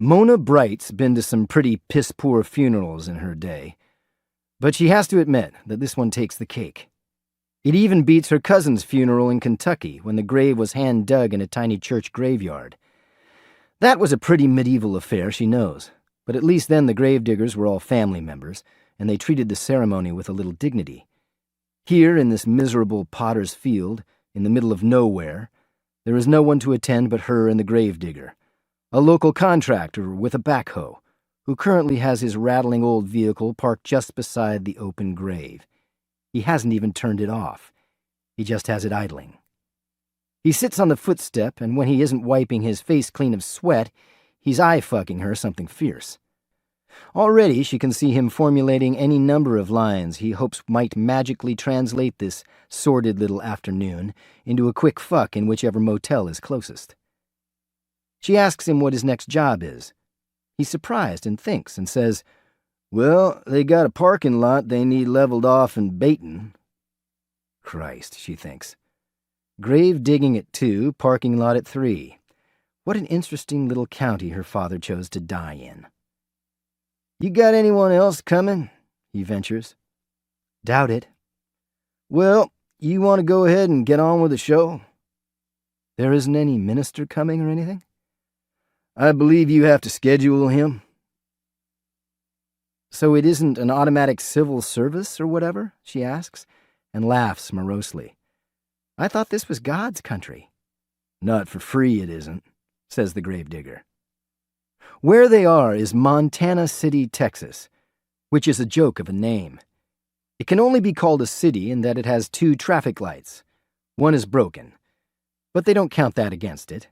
Mona Bright's been to some pretty piss-poor funerals in her day, but she has to admit that this one takes the cake. It even beats her cousin's funeral in Kentucky when the grave was hand-dug in a tiny church graveyard. That was a pretty medieval affair, she knows, but at least then the gravediggers were all family members, and they treated the ceremony with a little dignity. Here, in this miserable potter's field, in the middle of nowhere, there is no one to attend but her and the gravedigger, a local contractor with a backhoe, who currently has his rattling old vehicle parked just beside the open grave. He hasn't even turned it off. He just has it idling. He sits on the footstep, and when he isn't wiping his face clean of sweat, he's eye-fucking her something fierce. Already she can see him formulating any number of lines he hopes might magically translate this sordid little afternoon into a quick fuck in whichever motel is closest. She asks him what his next job is. He's surprised and thinks and says, "Well, they got a parking lot they need leveled off in Bayton." Christ, she thinks. Grave digging at 2, parking lot at 3. What an interesting little county her father chose to die in. "You got anyone else coming?" he ventures. "Doubt it." "Well, you want to go ahead and get on with the show?" "There isn't any minister coming or anything?" "I believe you have to schedule him." "So it isn't an automatic civil service or whatever?" she asks, and laughs morosely. "I thought this was God's country." "Not for free, it isn't," says the gravedigger. Where they are is Montana City, Texas, which is a joke of a name. It can only be called a city in that it has 2 traffic lights. One is broken, but they don't count that against it.